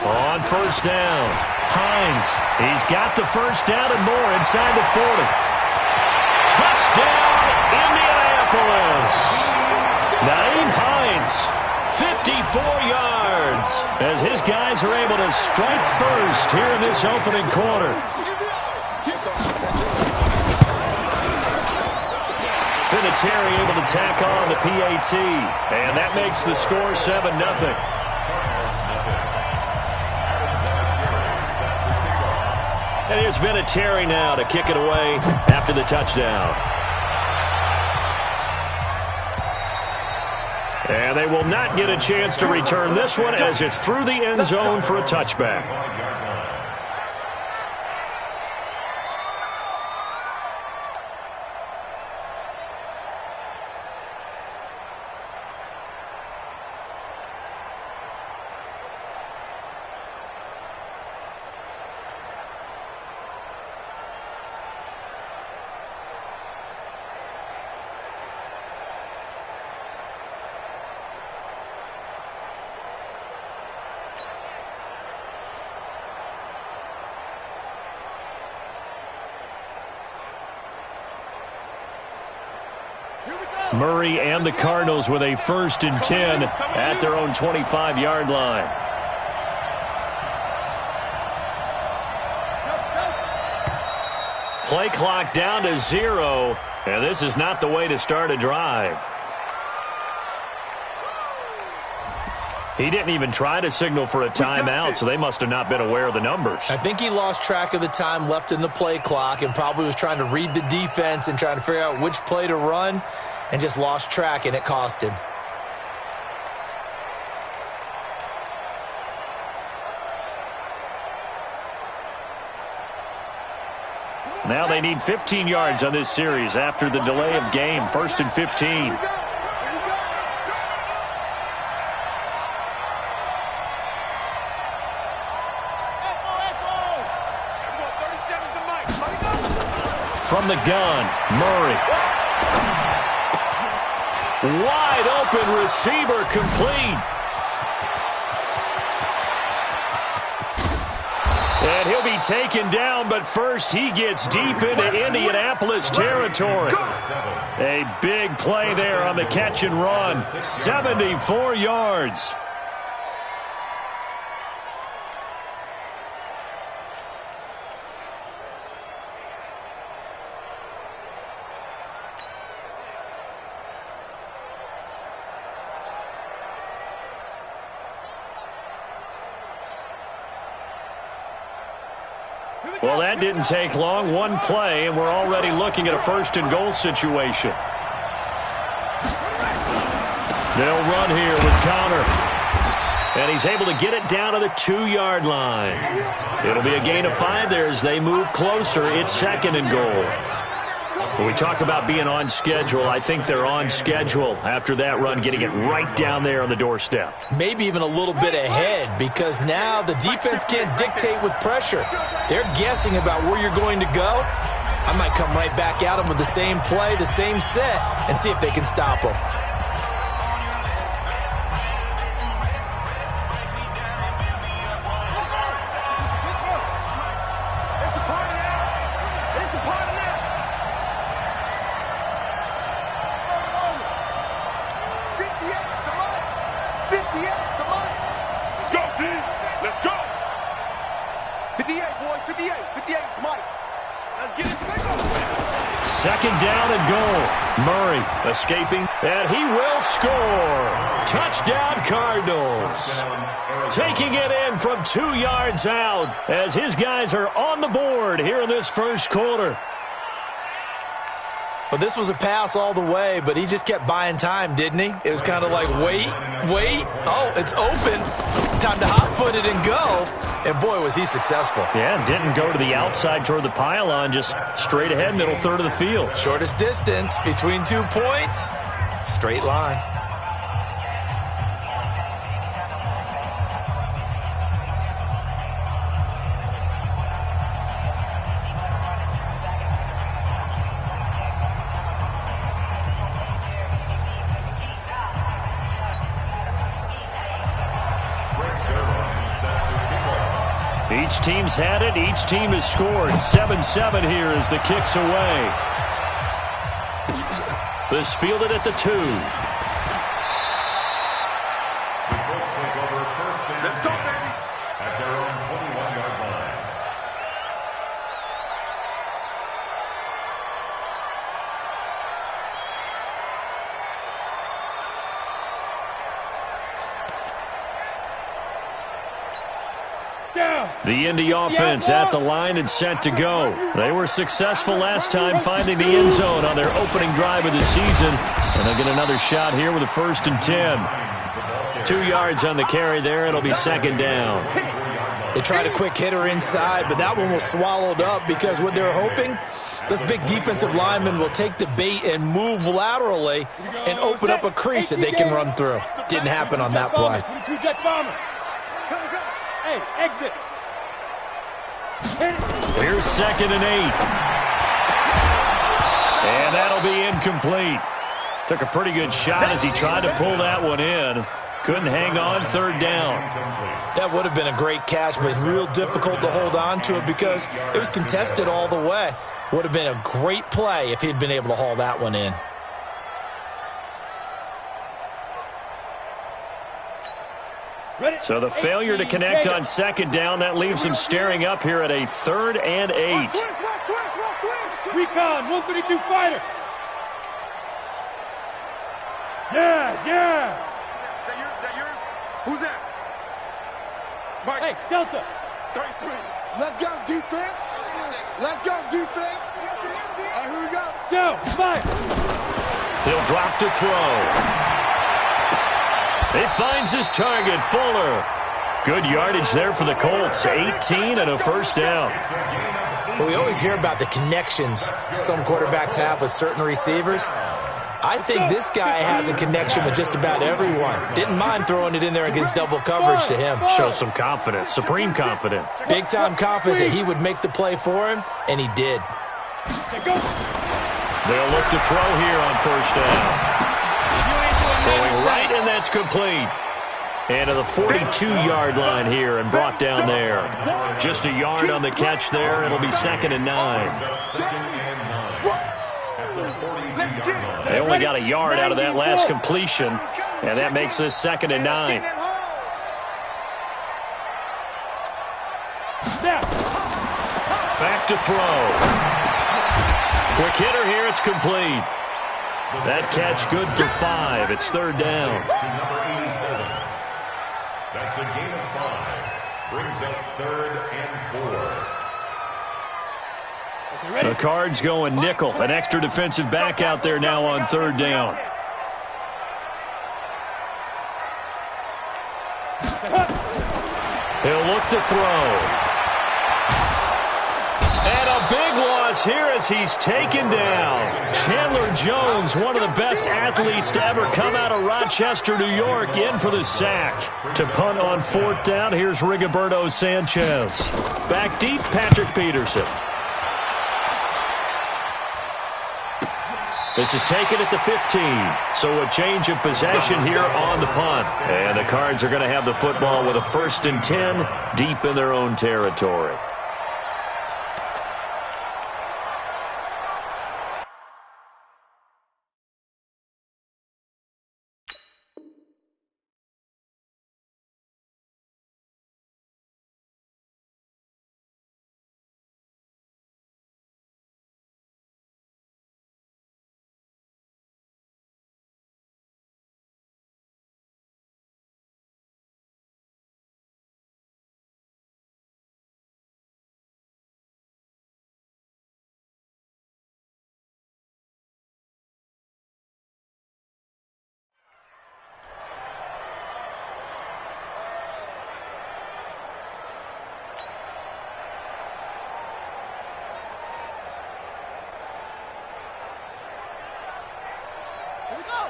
On first down, Hines. He's got the first down and more inside the 40. Touchdown, Indianapolis. Nyheim Hines, 54 yards, as his guys are able to strike first here in this opening quarter. Vinatieri able to tack on the PAT, and that makes the score 7-0. And here's Vinatieri now to kick it away after the touchdown. And they will not get a chance to return this one as it's through the end zone for a touchback. Murray and the Cardinals with a 1st and 10 at their own 25-yard line. Play clock down to 0, and this is not the way to start a drive. He didn't even try to signal for a timeout, so they must have not been aware of the numbers. I think he lost track of the time left in the play clock and probably was trying to read the defense and trying to figure out which play to run, and just lost track, and it cost him. Now they need 15 yards on this series after the delay of game. 1st and 15. From the gun, Murray. Wide open receiver, complete. And he'll be taken down, but first he gets deep into Indianapolis territory. A big play there on the catch and run. 74 yards. Well, that didn't take long. One play, and we're already looking at a 1st and goal situation. They'll run here with Connor. And he's able to get it down to the 2-yard line. It'll be a gain of 5 there as they move closer. It's 2nd and goal. When we talk about being on schedule, I think they're on schedule after that run, getting it right down there on the doorstep. Maybe even a little bit ahead, because now the defense can't dictate with pressure. They're guessing about where you're going to go. I might come right back at them with the same play, the same set, and see if they can stop them. Escaping, and he will score. Touchdown, Cardinals. Taking it in from 2 yards out as his guys are on the board here in this first quarter. Well, this was a pass all the way, but he just kept buying time, didn't he? It was kind of like, wait. Oh, it's open. Time to hot-foot it and go. And, boy, was he successful. Yeah, didn't go to the outside toward the pylon, just straight ahead, middle third of the field. Shortest distance between 2 points, straight line. Each team's had it. Each team has scored. 7-7 here as the kick's away. This fielded at the 2. Let's go, baby. At their own 21-yard line. The Indy offense at the line and set to go. They were successful last time finding the end zone on their opening drive of the season. And they'll get another shot here with a 1st and 10. 2 yards on the carry there. It'll be 2nd down. They tried a quick hitter inside, but that one was swallowed up because what they're hoping, this big defensive lineman will take the bait and move laterally and open up a crease that they can run through. Didn't happen on that play. Hey, exit. Here's 2nd and 8. And that'll be incomplete. Took a pretty good shot as he tried to pull that one in. Couldn't hang on. 3rd down. That would have been a great catch, but real difficult to hold on to it because it was contested all the way. Would have been a great play if he'd been able to haul that one in. So the failure to connect on 2nd down, that leaves him staring up here at a 3rd and 8. Recon, 132 fighter. Yes. Is that yours? Who's that? Mike. Hey, Delta. 33. Let's go, defense. Let's go, defense. All right, here we go. Go, fire. He'll drop to throw. He finds his target, Fuller. Good yardage there for the Colts. 18 and a 1st down. Well, we always hear about the connections some quarterbacks have with certain receivers. I think this guy has a connection with just about everyone. Didn't mind throwing it in there against double coverage to him. Shows some confidence, supreme confidence. Big-time confidence that he would make the play for him, and he did. They'll look to throw here on 1st down. Throwing right, and that's complete. And to the 42-yard line here and brought down there. Just a yard on the catch there. It'll be 2nd and 9. They only got a yard out of that last completion, and that makes this 2nd and 9. Back to throw. Quick hitter here. It's complete. That catch good for 5. It's 3rd down. To number 87. That's a gain of 5. Brings up 3rd and 4. The Cards going nickel. An extra defensive back out there now on 3rd down. He'll look to throw. And a big loss here as he's taken down. Chandler Jones, one of the best athletes to ever come out of Rochester, New York, in for the sack. To punt on 4th down, here's Rigoberto Sanchez. Back deep, Patrick Peterson. This is taken at the 15. So a change of possession here on the punt. And the Cards are going to have the football with a 1st and 10 deep in their own territory.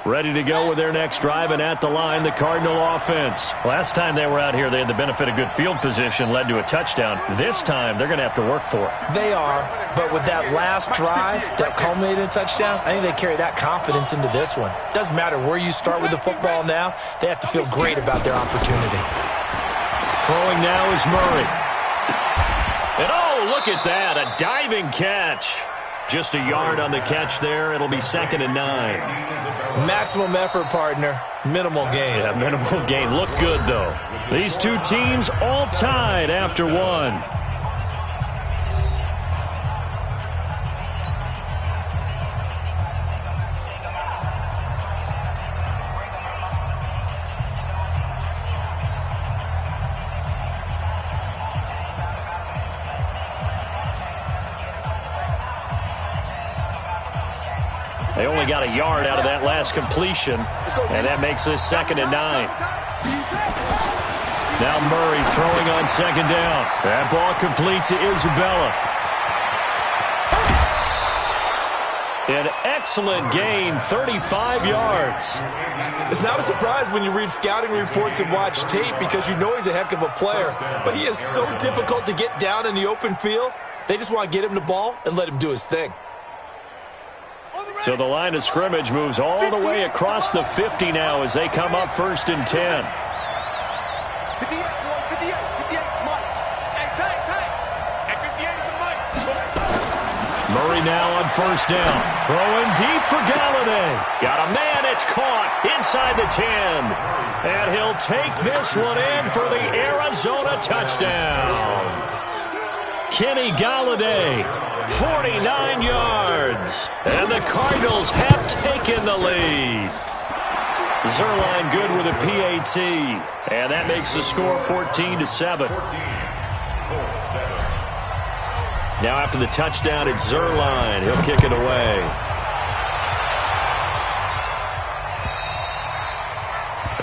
Ready to go with their next drive, and at the line, the Cardinal offense. Last time they were out here, they had the benefit of good field position, led to a touchdown. This time, they're going to have to work for it. They are, but with that last drive that culminated in a touchdown, I think they carry that confidence into this one. Doesn't matter where you start with the football now, they have to feel great about their opportunity. Throwing now is Murray. And oh, look at that, a diving catch. Just a yard on the catch there. It'll be 2nd and 9. Maximum effort, partner. Minimal gain. Yeah, minimal gain. Look good, though. These two teams all tied after one. They only got a yard out of that last completion, and that makes this 2nd and 9. Now Murray throwing on 2nd down. That ball complete to Isabella. An excellent gain, 35 yards. It's not a surprise when you read scouting reports and watch tape because you know he's a heck of a player. But he is so difficult to get down in the open field. They just want to get him the ball and let him do his thing. So the line of scrimmage moves all the way across the 50 now as they come up 1st and 10. Murray now on 1st down. Throwing deep for Galladay. Got a man, it's caught inside the 10. And he'll take this one in for the Arizona touchdown. Kenny Galladay, 49 yards. And the Cardinals have taken the lead. Zerline good with a PAT. And that makes the score 14-7. Now after the touchdown, it's Zerline. He'll kick it away.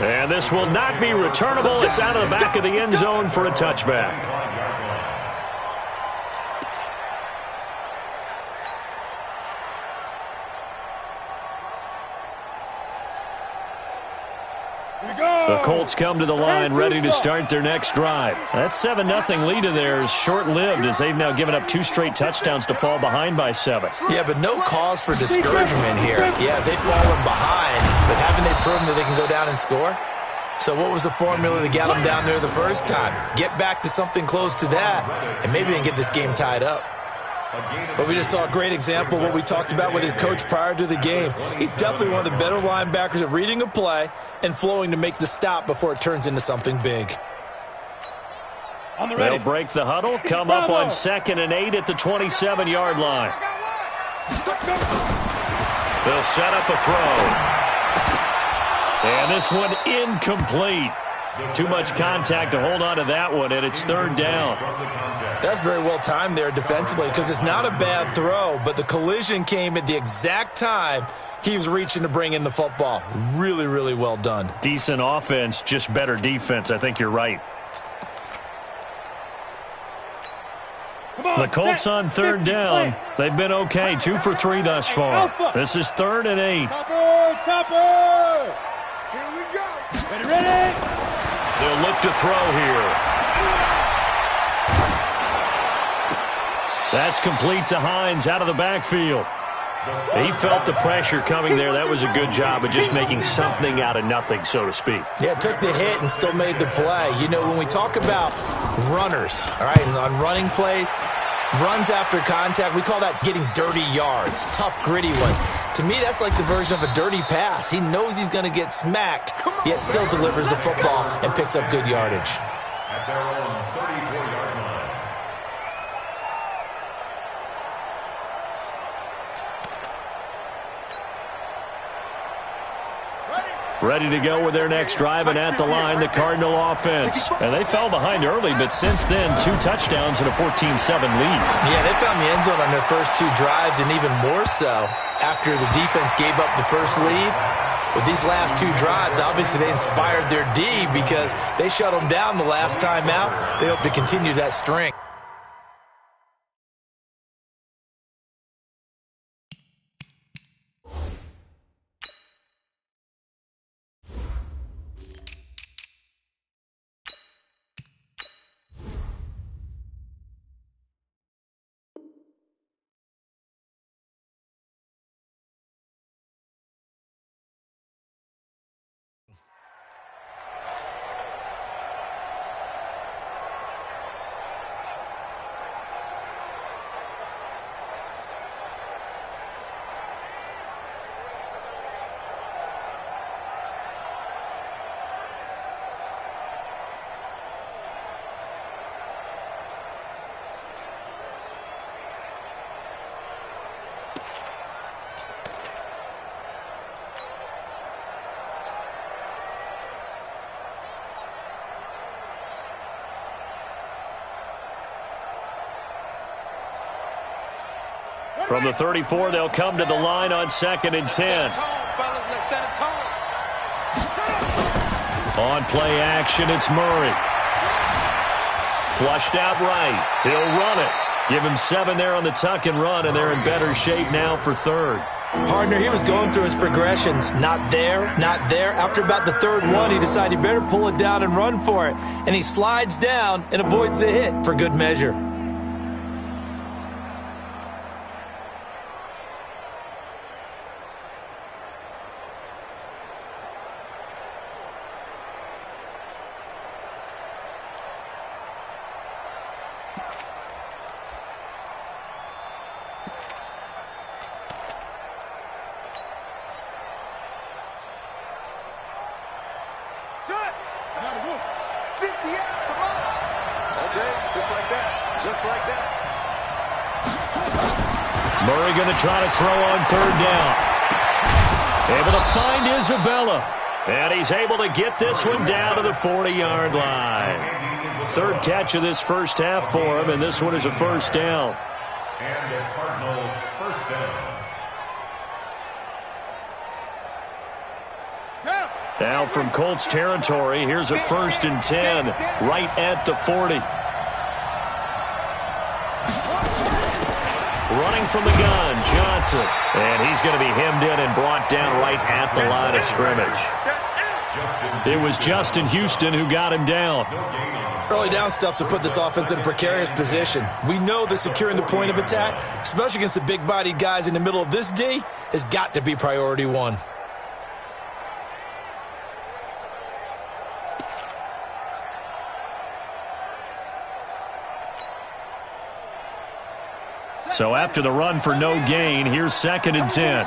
And this will not be returnable. It's out of the back of the end zone for a touchback. The Colts come to the line ready to start their next drive. That 7-0 lead of theirs short-lived as they've now given up 2 straight touchdowns to fall behind by 7. Yeah, but no cause for discouragement here. Yeah, they've fallen behind, but haven't they proven that they can go down and score? So what was the formula that got them down there the first time? Get back to something close to that, and maybe they can get this game tied up. But we just saw a great example of what we talked about with his coach prior to the game. He's definitely one of the better linebackers at reading a play and flowing to make the stop before it turns into something big. They'll break the huddle, come up on 2nd and 8 at the 27-yard line. They'll set up a throw. And this one incomplete. Too much contact to hold on to that one, and it's 3rd down. That's very well timed there defensively because it's not a bad throw, but the collision came at the exact time he was reaching to bring in the football. Really, really well done. Decent offense, just better defense. I think you're right. The Colts on 3rd down. They've been okay, 2 for 3 thus far. This is 3rd and 8. Topper! Here we go. Ready? They'll look to throw here. That's complete to Hines out of the backfield. He felt the pressure coming there. That was a good job of just making something out of nothing, so to speak. Yeah, took the hit and still made the play. You know, when we talk about runners, all right, and on running plays, runs after contact, we call that getting dirty yards, tough, gritty ones. To me, that's like the version of a dirty pass. He knows he's going to get smacked, yet still delivers the football and picks up good yardage. At their own 34-yard line. Ready to go with their next drive, and at the line, the Cardinal offense. And they fell behind early, but since then, 2 touchdowns and a 14-7 lead. Yeah, they found the end zone on their first 2 drives, and even more so after the defense gave up the first lead. With these last 2 drives, obviously they inspired their D because they shut them down the last time out. They hope to continue that string. From the 34, they'll come to the line on 2nd and 10. On play action, it's Murray. Flushed out right. He'll run it. Give him 7 there on the tuck and run, and they're in better shape now for 3rd. Partner, he was going through his progressions. Not there, not there. After about the 3rd one, he decided he better pull it down and run for it. And he slides down and avoids the hit for good measure. Murray going to try to throw on 3rd down. Able to find Isabella. And he's able to get this one down to the 40-yard line. 3rd catch of this first half for him, and this one is a 1st down. And the Cardinal 1st down. Now from Colts territory, here's a 1st and 10 right at the 40. Running from the gun, Johnson. And he's going to be hemmed in and brought down right at the line of scrimmage. It was Justin Houston who got him down. Early down stuffs to put this offense in a precarious position. We know that securing the point of attack, especially against the big-bodied guys in the middle of this D, has got to be priority 1. So after the run for no gain, here's 2nd and 10.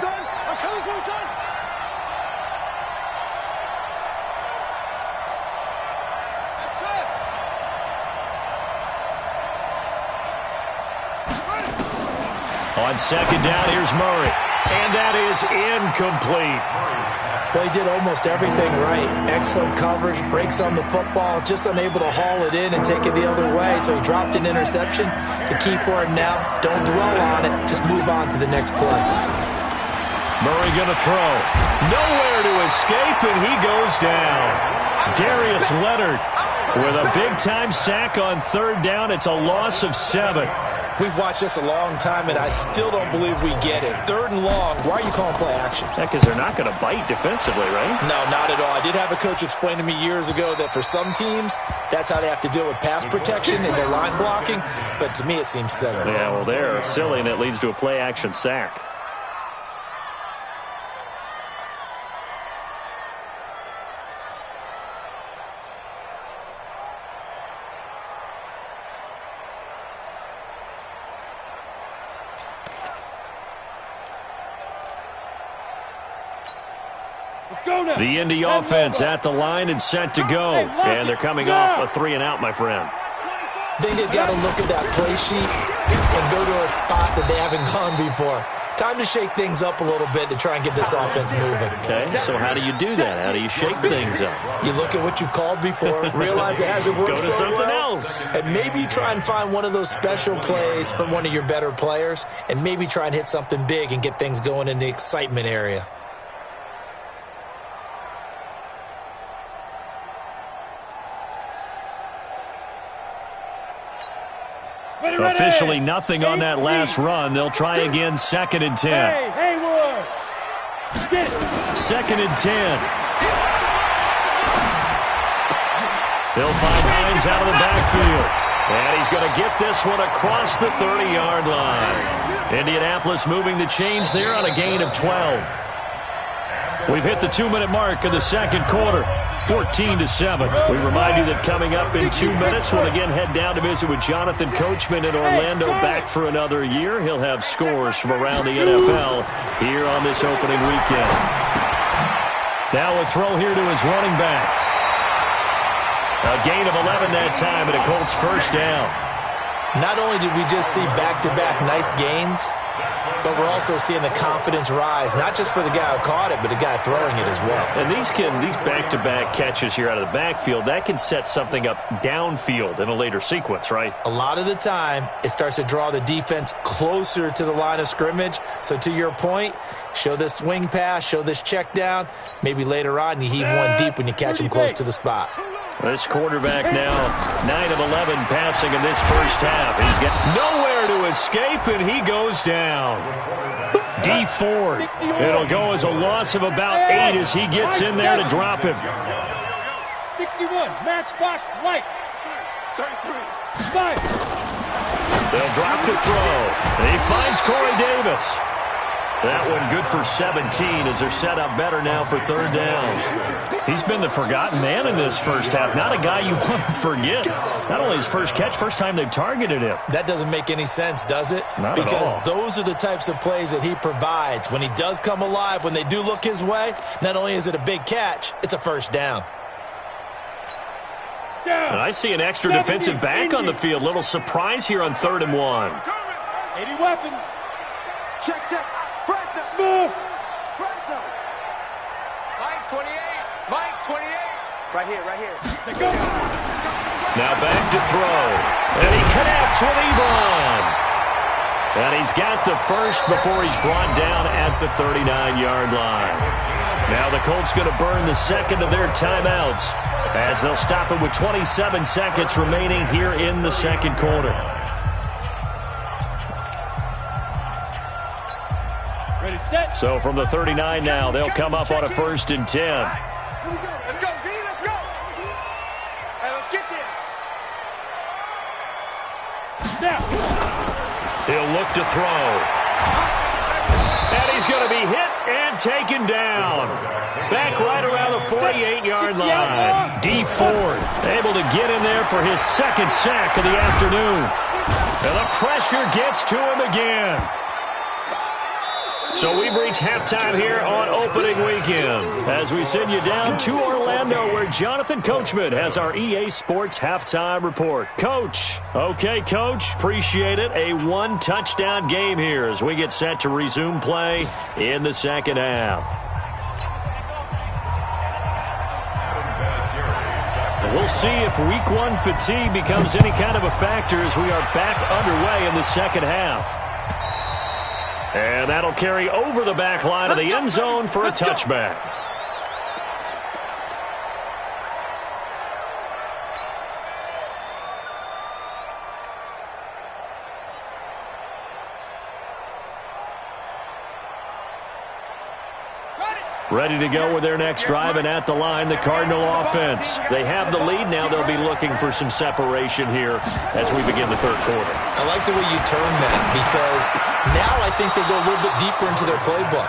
On 2nd down, here's Murray. And that is incomplete. Well, he did almost everything right. Excellent coverage, breaks on the football, just unable to haul it in and take it the other way, so he dropped an interception. The key for him now, don't dwell on it, just move on to the next play. Murray going to throw. Nowhere to escape, and he goes down. Darius Leonard with a big-time sack on 3rd down. It's a loss of 7. We've watched this a long time, and I still don't believe we get it. 3rd and long, why are you calling play action? Yeah, because they're not going to bite defensively, right? No, not at all. I did have a coach explain to me years ago that for some teams, that's how they have to deal with pass protection and their line blocking, but to me it seems silly. Yeah, well, they're silly, and it leads to a play action sack. The Indy offense at the line and set to go. And they're coming off a 3-and-out, my friend. I think they've got to look at that play sheet and go to a spot that they haven't gone before. Time to shake things up a little bit to try and get this offense moving. Okay, so how do you do that? How do you shake things up? You look at what you've called before, realize it hasn't worked so so something well, else. and maybe try and find one of those special plays from one of your better players, and maybe try and hit something big and get things going in the excitement area. Officially nothing on that last run. They'll try again, 2nd and 10. Haywood. 2nd and 10. They'll find Hines out of the backfield. And he's going to get this one across the 30-yard line. Indianapolis moving the chains there on a gain of 12. We've hit the 2-minute mark of the 2nd quarter. 14-7. We remind you that coming up in 2 minutes, we'll again head down to visit with Jonathan Coachman in Orlando, back for another year. He'll have scores from around the NFL here on this opening weekend. Now a throw here to his running back. A gain of 11 that time, and a Colts 1st down. Not only did we just see back-to-back nice gains, But we're also seeing the confidence rise, not just for the guy who caught it, but the guy throwing it as well. And these back-to-back catches here out of the backfield, that can set something up downfield in a later sequence, right? A lot of the time, it starts to draw the defense closer to the line of scrimmage. So to your point, show this swing pass, show this check down. Maybe later on you heave one deep when you catch him close to the spot. This quarterback now 9 of 11 passing in this first half. He's got nowhere to escape, and he goes down. D Ford. It'll go as a loss of about 8 as he gets in there to drop him. 61, matchbox lights. 33, 5. They'll drop to throw. And he finds Corey Davis. That one good for 17 as they're set up better now for third down. He's been the forgotten man in this first half. Not a guy you want to forget. Not only his first catch, first time they've targeted him. That doesn't make any sense, does it? Not at all. Because those are the types of plays that he provides. When he does come alive, when they do look his way, not only is it a big catch, it's a first down. And I see an extra defensive back on the field. Little surprise here on 3rd and 1. 80 weapon. Check, check. Smooth. Mike 28. Mike 28. Right here, right here. Now back to throw. And he connects with Ebron. And he's got the first before he's brought down at the 39-yard line. Now the Colts going to burn the second of their timeouts as they'll stop it with 27 seconds remaining here in the second quarter. Ready, set. So from the 39 now, they'll come up on a 1st and 10. Let's go, D, let's go. Hey, let's get there. Now. He'll look to throw. And he's going to be hit and taken down. Back right around the 48-yard line. D Ford able to get in there for his second sack of the afternoon. And the pressure gets to him again. So we've reached halftime here on opening weekend as we send you down to Orlando where Jonathan Coachman has our EA Sports halftime report. Coach. Okay, Coach. Appreciate it. A one-touchdown game here as we get set to resume play in the second half. We'll see if week 1 fatigue becomes any kind of a factor as we are back underway in the second half. And that'll carry over the back line of the end zone for a touchback. Ready to go with their next drive, and at the line, the Cardinal offense. They have the lead. Now they'll be looking for some separation here as we begin the third quarter. I like the way you term that because now I think they go a little bit deeper into their playbook.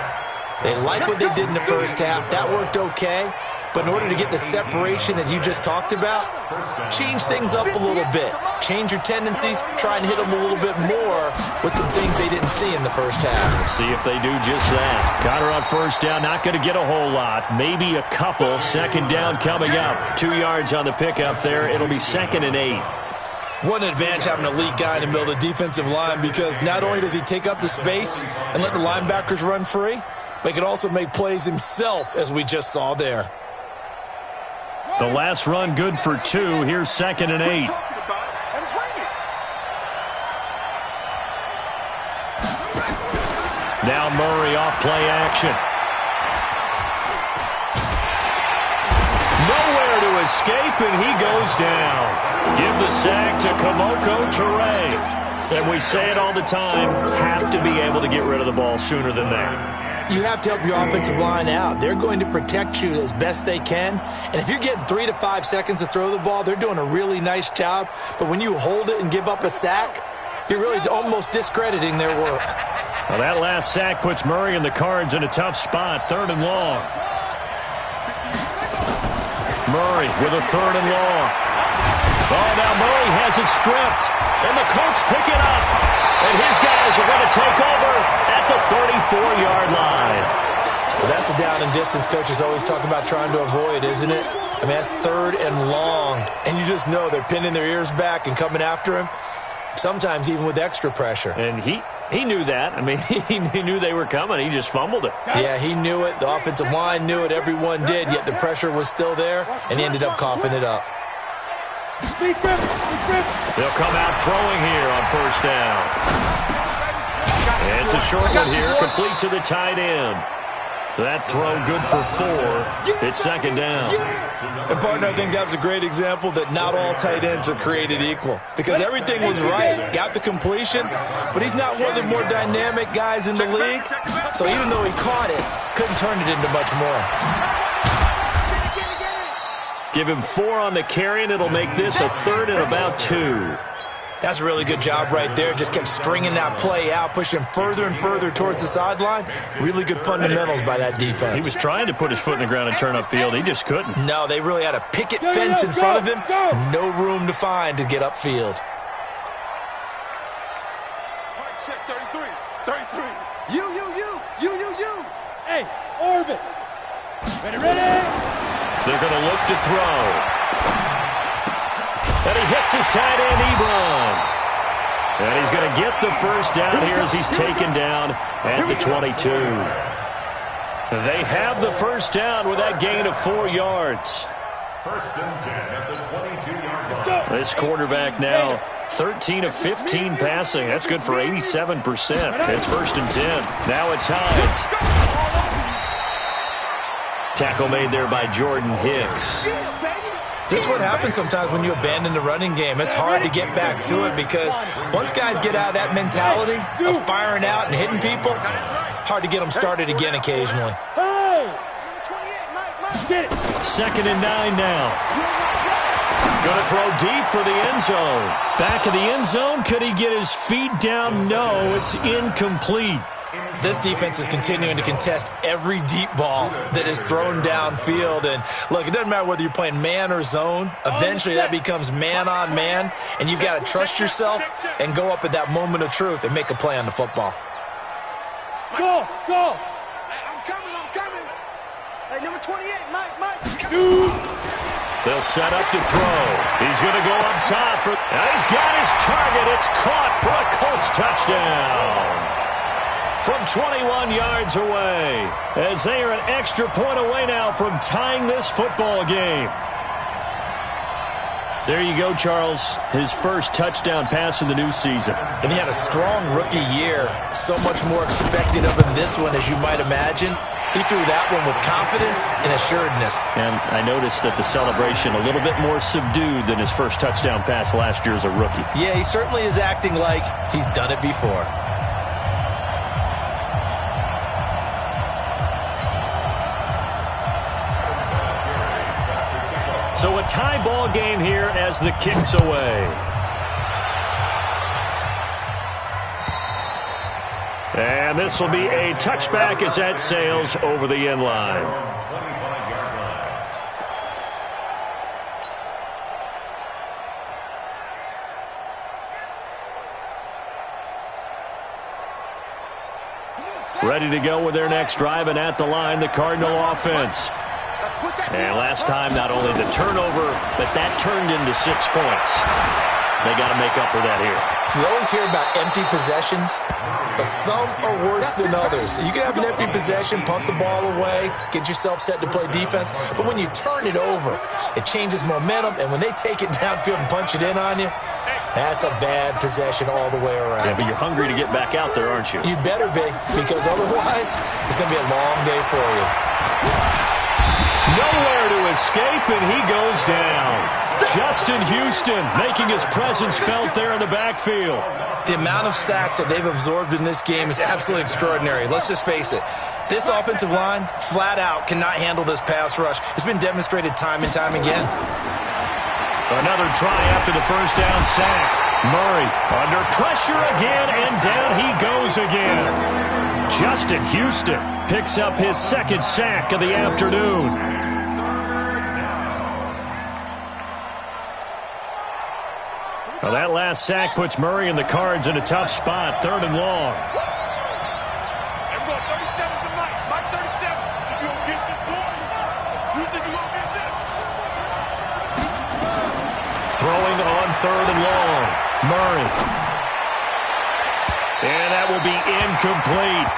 They like what they did in the first half. That worked okay. But in order to get the separation that you just talked about, change things up a little bit. Change your tendencies. Try and hit them a little bit more with some things they didn't see in the first half. See if they do just that. Connor on first down, not going to get a whole lot. Maybe a couple. Second down coming up. 2 yards on the pickup there. It'll be 2nd and 8. What an advantage having an elite guy in the middle of the defensive line because not only does he take up the space and let the linebackers run free, but he can also make plays himself, as we just saw there. The last run good for 2. Here's 2nd and 8. Now Murray off play action. Nowhere to escape, and he goes down. Give the sack to Kamoko Toure. And we say it all the time, have to be able to get rid of the ball sooner than that. You have to help your offensive line out. They're going to protect you as best they can. And if you're getting 3 to 5 seconds to throw the ball, they're doing a really nice job. But when you hold it and give up a sack, you're really almost discrediting their work. Well, that last sack puts Murray and the Cards in a tough spot. 3rd and long. Murray with a 3rd and long. Oh, now Murray has it stripped. And the Colts pick it up. And his guys are going to take over at the 34-yard line. Well, that's the down and distance coaches always talk about trying to avoid, isn't it? I mean, that's 3rd and long. And you just know they're pinning their ears back and coming after him, sometimes even with extra pressure. And He knew that. I mean, he knew they were coming. He just fumbled it. Yeah, he knew it. The offensive line knew it. Everyone did, yet the pressure was still there, and he ended up coughing it up. They'll come out throwing here on first down. And it's a short one here, complete to the tight end. That throw good for 4. It's second down. And, partner, I think that's a great example that not all tight ends are created equal. Because everything was right. Got the completion, but he's not one of the more dynamic guys in the league. So even though he caught it, couldn't turn it into much more. Give him 4 on the carry, and it'll make this a 3rd and about 2. That's a really good job right there. Just kept stringing that play out, pushing him further and further towards the sideline. Really good fundamentals by that defense. He was trying to put his foot in the ground and turn upfield. He just couldn't. No, they really had a picket fence in front of him. No room to find to get upfield. Check 33. 33. You. Hey, orbit. Ready. They're going to look to throw. And he hits his tight end, Ebron. And he's going to get the first down here as he's taken down at the 22. They have the first down with that gain of 4 yards. First and 10 at the 22-yard line. This quarterback now 13 of 15 passing. That's good for 87%. It's first and 10. Now it's Hines. Tackle made there by Jordan Hicks. This is what happens sometimes when you abandon the running game. It's hard to get back to it because once guys get out of that mentality of firing out and hitting people, hard to get them started again occasionally. Second and 9 now. Going to throw deep for the end zone. Back of the end zone. Could he get his feet down? No, it's incomplete. This defense is continuing to contest every deep ball that is thrown downfield. And, look, it doesn't matter whether you're playing man or zone. Eventually that becomes man-on-man, and you've got to trust yourself and go up at that moment of truth and make a play on the football. Go. Hey, I'm coming. Hey, number 28, Mike. They'll set up to throw. He's going to go up top. And he's got his target. It's caught for a Colts touchdown. From 21 yards away, as they are an extra point away now from tying this football game. There you go, Charles. His first touchdown pass in the new season. And he had a strong rookie year. So much more expected of him this one, as you might imagine. He threw that one with confidence and assuredness. And I noticed that the celebration a little bit more subdued than his first touchdown pass last year as a rookie. Yeah, he certainly is acting like he's done it before. So a tie ball game here as the kick's away. And this will be a touchback as that sails over the end line. Ready to go with their next drive, and at the line, the Cardinal offense. And last time, not only the turnover, but that turned into 6 points. They got to make up for that here. We always hear about empty possessions, but some are worse than others. You can have an empty possession, punt the ball away, get yourself set to play defense, but when you turn it over, it changes momentum, and when they take it downfield and punch it in on you, that's a bad possession all the way around. Yeah, but you're hungry to get back out there, aren't you? You better be, because otherwise, it's going to be a long day for you. Nowhere to escape, and he goes down. Justin Houston making his presence felt there in the backfield. The amount of sacks that they've absorbed in this game is absolutely extraordinary. Let's just face it. This offensive line, flat out, cannot handle this pass rush. It's been demonstrated time and time again. Another try after the first down sack. Murray under pressure again, and down he goes again. Justin Houston picks up his second sack of the afternoon. Well, that last sack puts Murray and the Cards in a tough spot, 3rd and long. Everyone, 37 to Mike. Mike 37. You gonna get this boy? You think you gonna get this? Throwing on 3rd and long. Murray. And that will be incomplete.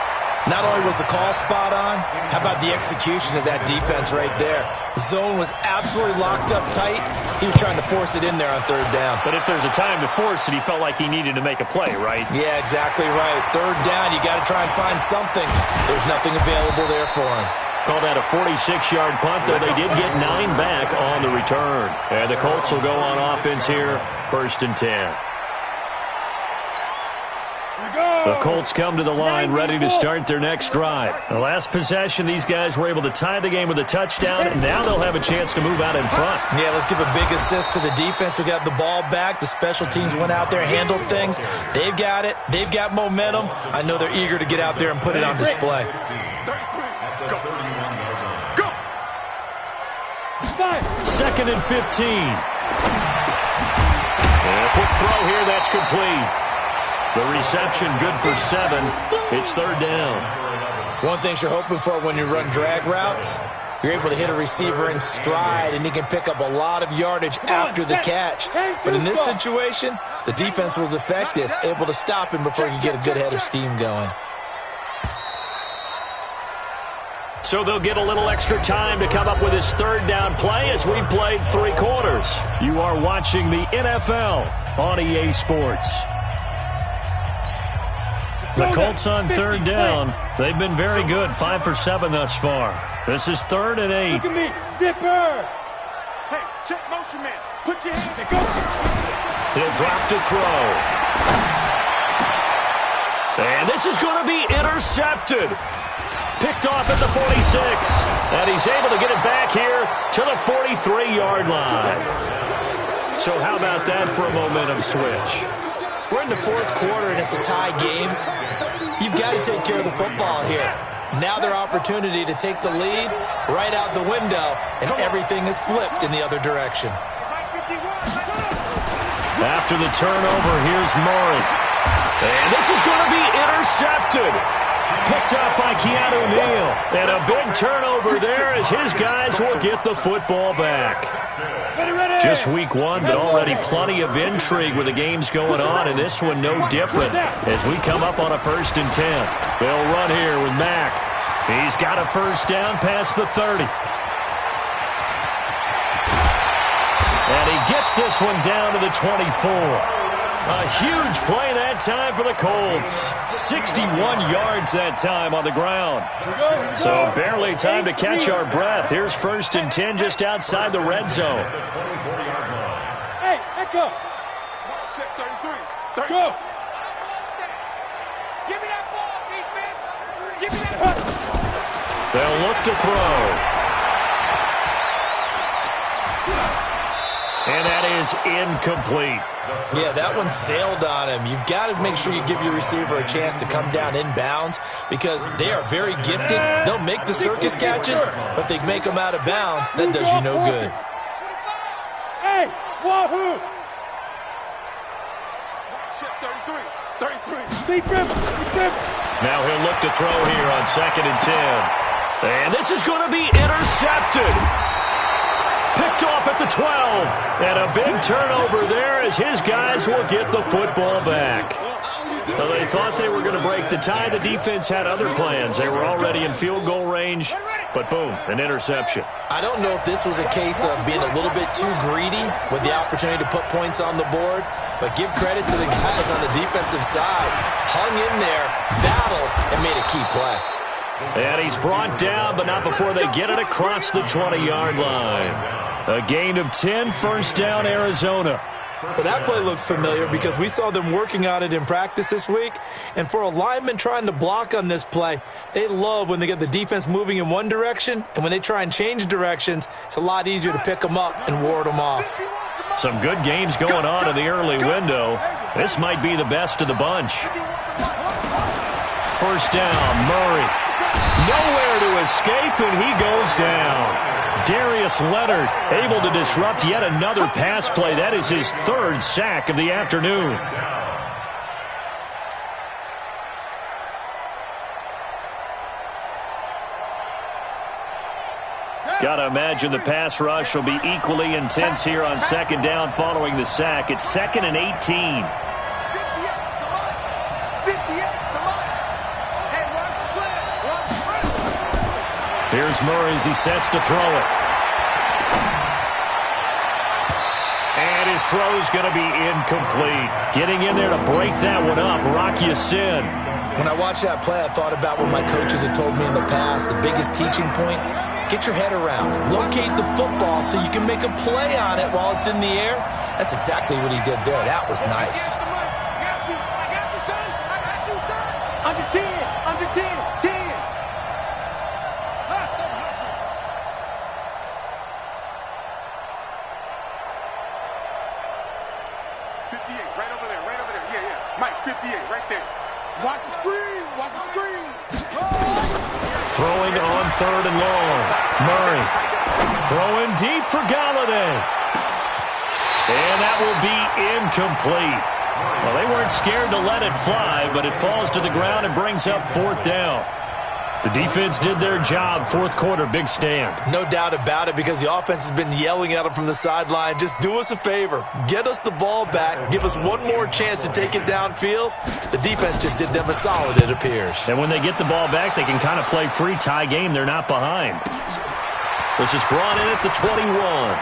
Not only was the call spot on, how about the execution of that defense right there? The zone was absolutely locked up tight. He was trying to force it in there on third down. But if there's a time to force it, he felt like he needed to make a play, right? Yeah, exactly right. Third down, you got to try and find something. There's nothing available there for him. Called that a 46-yard punt, though they did get 9 back on the return. And the Colts will go on offense here, 1st and 10. The Colts come to the line ready to start their next drive. The last possession, these guys were able to tie the game with a touchdown, and now they'll have a chance to move out in front. Yeah, let's give a big assist to the defense who got the ball back. The special teams went out there, handled things. They've got it. They've got momentum. I know they're eager to get out there and put it on display. Go. 2nd and 15. And a quick throw here, that's complete. The reception good for 7. It's 3rd down. One thing you're hoping for when you run drag routes, you're able to hit a receiver in stride, and he can pick up a lot of yardage after the catch. But in this situation, the defense was effective, able to stop him before he could get a good head of steam going. So they'll get a little extra time to come up with his 3rd down play as we played 3 quarters. You are watching the NFL on EA Sports. The Colts on 3rd down. They've been very good, 5 for 7 thus far. This is 3rd and 8. Look at me, zipper. Hey, check motion, man. Put your hands and go. He'll drop to throw. And this is going to be intercepted. Picked off at the 46. And he's able to get it back here to the 43-yard line. So how about that for a momentum switch? We're in the 4th quarter, and it's a tie game. You've got to take care of the football here. Now their opportunity to take the lead right out the window, and everything is flipped in the other direction. After the turnover, here's Murray. And this is going to be intercepted. Picked up by Keanu Neal. And a big turnover there as his guys will get the football back. Just week 1, but already plenty of intrigue with the games going on, and this one no different as we come up on a 1st and 10. They'll run here with Mack. He's got a 1st down past the 30. And he gets this one down to the 24. A huge play that time for the Colts. 61 yards that time on the ground. So barely time to catch our breath. Here's 1st and 10 just outside the red zone. Hey, Echo. Check 33. Go. Give me that ball, defense. Give me that ball. They'll look to throw. And that is incomplete. Yeah, that one sailed on him. You've got to make sure you give your receiver a chance to come down inbounds because they are very gifted. They'll make the circus catches, but they make them out of bounds. That does you no good. Hey, wahoo! Check 33. Big rip. Now he'll look to throw here on 2nd and 10. And this is going to be intercepted. Picked off at the 12. And a big turnover there as his guys will get the football back. Well, they thought they were going to break the tie. The defense had other plans. They were already in field goal range. But boom, an interception. I don't know if this was a case of being a little bit too greedy with the opportunity to put points on the board. But give credit to the guys on the defensive side. Hung in there, battled, and made a key play. And he's brought down, but not before they get it across the 20-yard line. A gain of 10, 1st down, Arizona. Well, that play looks familiar because we saw them working on it in practice this week. And for a lineman trying to block on this play, they love when they get the defense moving in one direction. And when they try and change directions, it's a lot easier to pick them up and ward them off. Some good games going on in the early window. This might be the best of the bunch. 1st down, Murray. Nowhere to escape, and he goes down. Darius Leonard able to disrupt yet another pass play. That is his 3rd sack of the afternoon. Got to imagine the pass rush will be equally intense here on 2nd down following the sack. It's 2nd and 18. 58. Here's Murray as he sets to throw it. And his throw's going to be incomplete. Getting in there to break that one up, Rock Ya-Sin. When I watched that play, I thought about what my coaches had told me in the past. The biggest teaching point, get your head around. Locate the football so you can make a play on it while it's in the air. That's exactly what he did there. That was nice. I got you, son. I got you, son. Under 10, under 10, 10. Hustle, hustle. Right over there. Yeah. Mike, 58, right there. Watch the screen. Watch the screen. Throwing on 3rd and long. Murray throwing deep for Galladay. And that will be incomplete. Well, they weren't scared to let it fly, but it falls to the ground and brings up 4th down. The defense did their job. 4th quarter, big stand. No doubt about it, because the offense has been yelling at them from the sideline. Just do us a favor. Get us the ball back. Give us one more chance to take it downfield. The defense just did them a solid, it appears. And when they get the ball back, they can kind of play free tie game. They're not behind. This is brought in at the 21.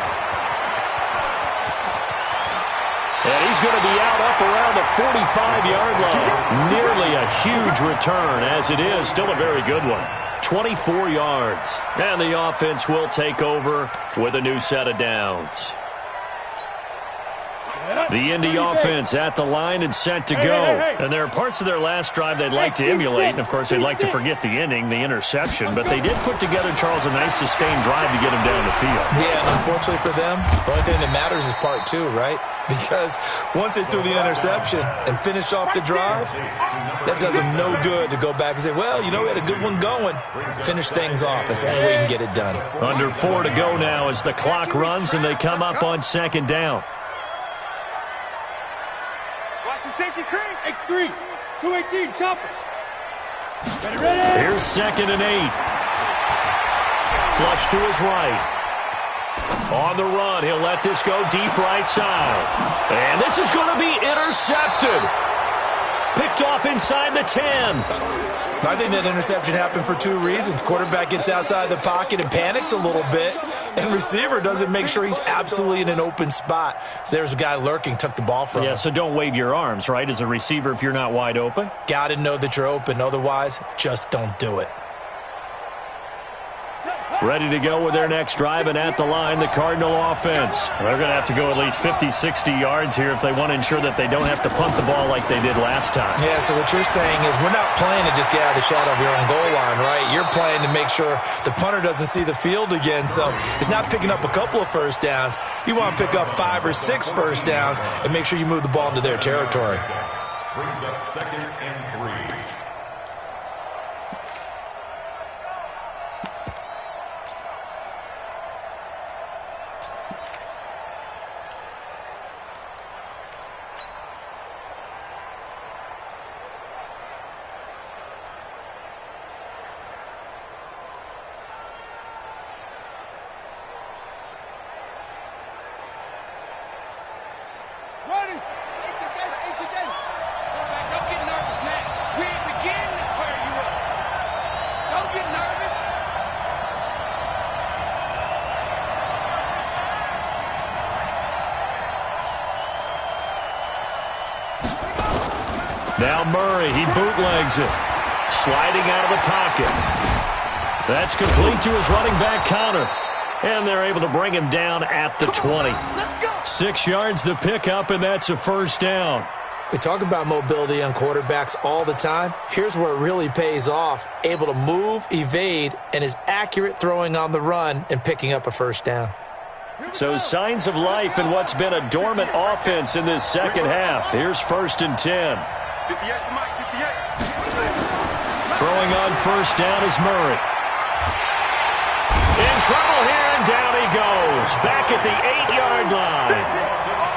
And he's going to be out up around the 45-yard line. Nearly a huge return, as it is. Still a very good one. 24 yards. And the offense will take over with a new set of downs. The Indy offense at the line and set to go. And there are parts of their last drive they'd like to emulate. And, of course, they'd like to forget the ending, the interception. But they did put together, Charles, a nice sustained drive to get him down the field. Yeah, and unfortunately for them, the only thing that matters is part 2, right? Because once they threw the interception and finished off the drive, that does them no good to go back and say, well, you know, we had a good one going. Finish things off. That's the only way you can get it done. Under 4 to go now as the clock runs and they come up on 2nd down. Watch the safety cream. X3, 218, chopper. Ready. Here's 2nd and 8. Flush to his right. On the run, he'll let this go deep right side. And this is going to be intercepted. Picked off inside the 10. I think that interception happened for 2 reasons. Quarterback gets outside the pocket and panics a little bit, and receiver doesn't make sure he's absolutely in an open spot. So there's a guy lurking, took the ball from him. Yeah, so don't wave your arms, right, as a receiver if you're not wide open. Got to know that you're open. Otherwise, just don't do it. Ready to go with their next drive, and at the line, the Cardinal offense. They're going to have to go at least 50, 60 yards here if they want to ensure that they don't have to punt the ball like they did last time. Yeah, so what you're saying is we're not playing to just get out of the shadow of your own goal line, right? You're playing to make sure the punter doesn't see the field again, so it's not picking up a couple of first downs. You want to pick up 5 or 6 first downs and make sure you move the ball into their territory. Brings up 2nd and 3. Ready. Don't get nervous now. We're beginning to clear you up. Don't get nervous. Now Murray, he bootlegs it. Sliding out of the pocket. That's complete to his running back Connor. And they're able to bring him down at the 20. 6 yards the pickup, and that's a first down. We talk about mobility on quarterbacks all the time. Here's where it really pays off. Able to move, evade, and is accurate throwing on the run and picking up a first down. So signs of life in what's been a dormant offense in this second half. Here's 1st and 10. 58 for Mike, 58. Throwing on first down is Murray. In trouble here, and down he goes. Back at the 8-yard line.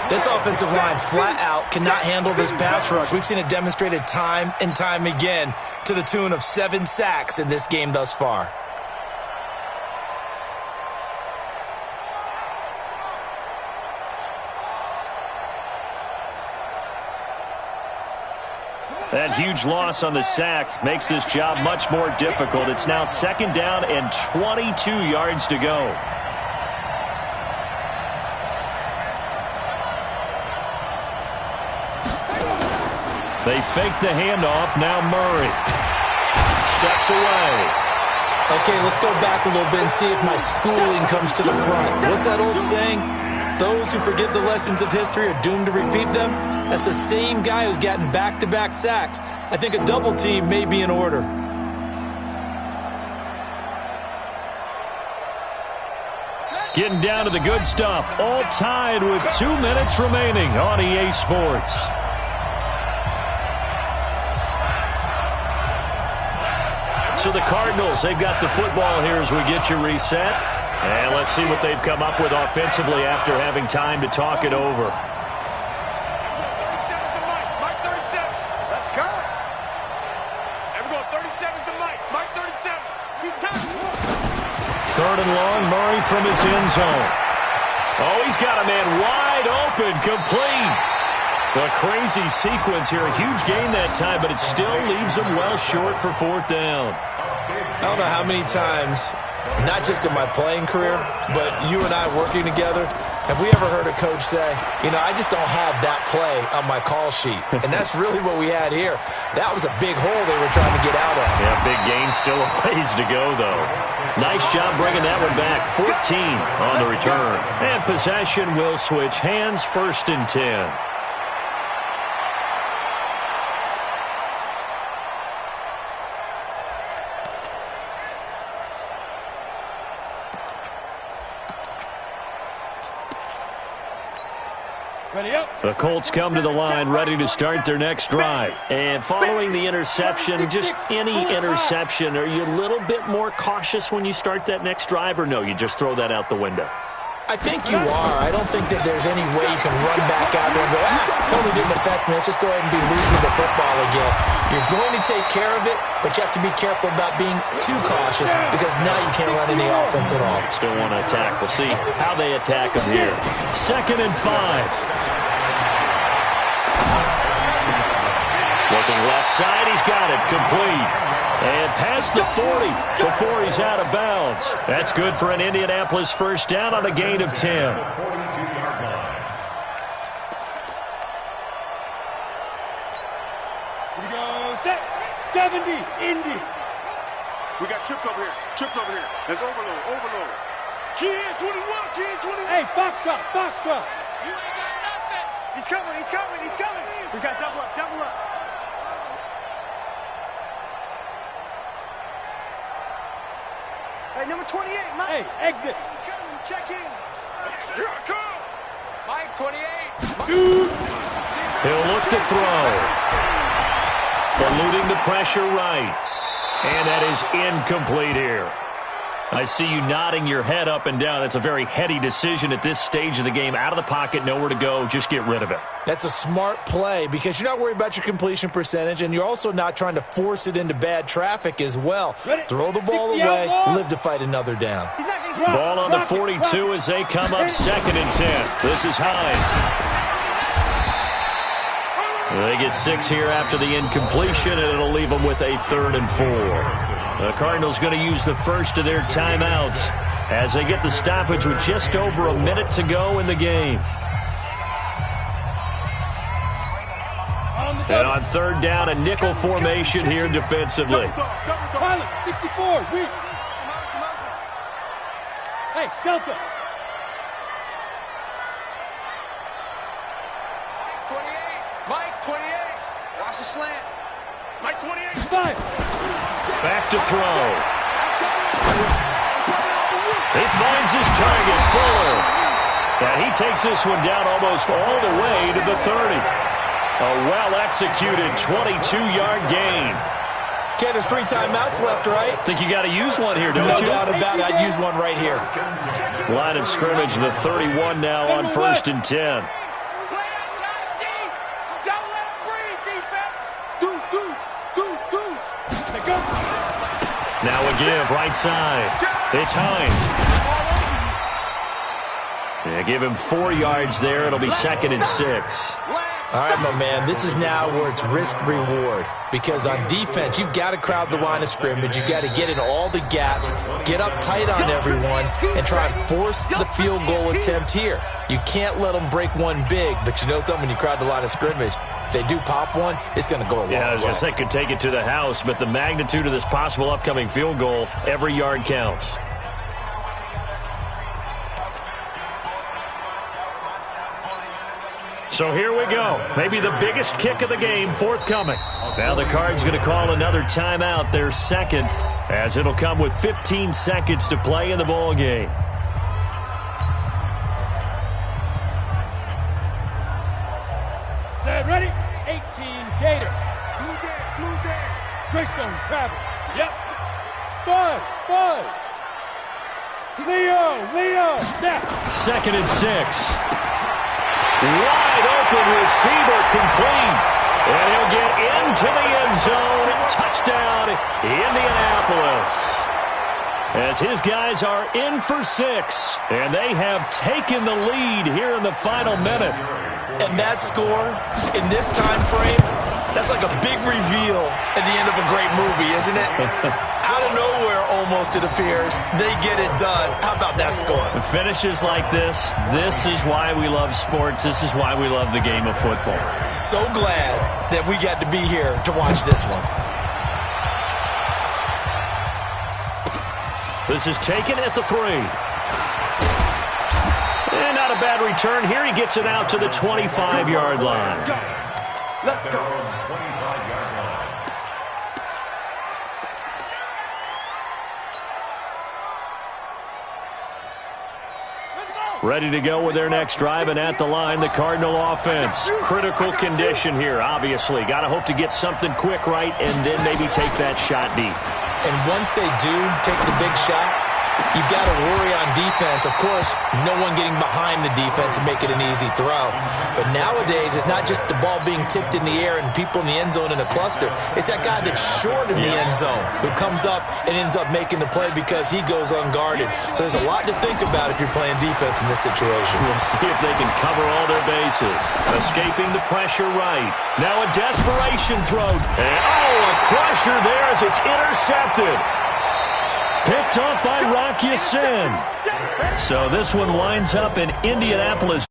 This offensive line flat out cannot handle this pass rush. We've seen it demonstrated time and time again to the tune of 7 sacks in this game thus far. That huge loss on the sack makes this job much more difficult. It's now 2nd down and 22 yards to go. They fake the handoff. Now Murray steps away. Okay, let's go back a little bit and see if my schooling comes to the front. What's that old saying? Those who forget the lessons of history are doomed to repeat them. That's the same guy who's gotten back-to-back sacks. I think a double team may be in order. Getting down to the good stuff. All tied with 2 minutes remaining on EA Sports. So the Cardinals, they've got the football here as we get you reset. And let's see what they've come up with offensively after having time to talk it over. 37's the Mike. Mike 37. Let's go. And we're going 37's the Mike. Mike 37. He's time. 3rd and long, Murray from his end zone. Oh, he's got a man wide open, complete. A crazy sequence here. A huge gain that time, but it still leaves him well short for 4th down. I don't know how many times, not just in my playing career, but you and I working together, have we ever heard a coach say, you know, I just don't have that play on my call sheet. And that's really what we had here. That was a big hole they were trying to get out of. Yeah, big gain, still a ways to go, though. Nice job bringing that one back. 14 on the return. And possession will switch hands, 1st and 10. The Colts come to the line, ready to start their next drive. And following the interception, just any interception, are you a little bit more cautious when you start that next drive, or no, you just throw that out the window? I think you are. I don't think that there's any way you can run back out there and go, totally didn't affect me. Let's just go ahead and be loose with the football again. You're going to take care of it, but you have to be careful about being too cautious because now you can't run any offense at all. Still want to attack. We'll see how they attack them here. 2nd and 5. Looking left side, he's got it, complete. And past the 40 before he's out of bounds. That's good for an Indianapolis 1st down on a gain of 10. Here we go. Set. 70. Indy. We got trips over here. Trips over here. There's overload. Overload. Kid 21. Kid 21. Hey, box drop, box drop. You ain't got nothing. He's coming. He's coming. He's coming. We got double up. Double up. Hey, number 28, Mike. Hey, exit. He's coming. Check in. Here I come. Mike, 28. Shoot. He'll look to throw. Eluding the pressure right. And that is incomplete here. I see you nodding your head up and down. That's a very heady decision at this stage of the game. Out of the pocket, nowhere to go. Just get rid of it. That's a smart play because you're not worried about your completion percentage, and you're also not trying to force it into bad traffic as well. Throw the ball away, live to fight another down. Ball on the 42 as they come up 2nd and 10. This is Hines. They get 6 here after the incompletion, and it'll leave them with a 3rd and 4. The Cardinals going to use the first of their timeouts as they get the stoppage with just over a minute to go in the game. And on 3rd down, a nickel formation here defensively. Pilot, 64, weak. Hey, Delta. 28. Mike, 28. Watch the slant. Mike 28. 5. Back to throw. He finds his target, Fuller. And he takes this one down almost all the way to the 30. A well-executed 22-yard gain. Okay, there's 3 timeouts left, right? Think you got to use one here, don't No you? doubt about it. I'd use one right here. Line of scrimmage, the 31 now on 1st and 10. Play outside deep. Don't let him breathe, defense. Deuce. Pick up. Now a give, right side. It's Hines. Yeah, give him 4 yards there. It'll be 2nd and 6. Last All right, my man, this is now where it's risk-reward. Because on defense, you've got to crowd the line of scrimmage. You've got to get in all the gaps, get up tight on everyone, and try and force the field goal attempt here. You can't let them break one big, but you know something, when you crowd the line of scrimmage, if they do pop one, it's going to go a long way. Yeah, I was going to say, could take it to the house, but the magnitude of this possible upcoming field goal, every yard counts. So here we go. Maybe the biggest kick of the game forthcoming. Now the Cards going to call another timeout, their second, as it'll come with 15 seconds to play in the ball game. Set, ready? 18, Gator. Blue day. Greystone, travel. Yep. Buzz. Leo, snap. 2nd and 6. Wide open receiver complete. And he'll get into the end zone. Touchdown, Indianapolis. As his guys are in for 6. And they have taken the lead here in the final minute. And that score, in this time frame, that's like a big reveal at the end of a great movie, isn't it? Out of nowhere, almost, it appears, they get it done. How about that score? The finishes like this is why we love sports. This is why we love the game of football. So glad that we got to be here to watch this one. This is taken at the 3. And not a bad return here. He gets it out to the 25-yard line. Let's go. 25-yard line. Ready to go with their next drive, and at the line, the Cardinal offense. Critical condition here, obviously. Got to hope to get something quick right and then maybe take that shot deep. And once they do take the big shot, you've got to worry on defense. Of course, no one getting behind the defense and make it an easy throw. But nowadays, it's not just the ball being tipped in the air and people in the end zone in a cluster. It's that guy that's short in the end zone who comes up and ends up making the play because he goes unguarded. So there's a lot to think about if you're playing defense in this situation. We'll see if they can cover all their bases. Escaping the pressure right. Now a desperation throw. And, a crusher there as it's intercepted. Picked up by Rock Ya-Sin. So this one winds up in Indianapolis.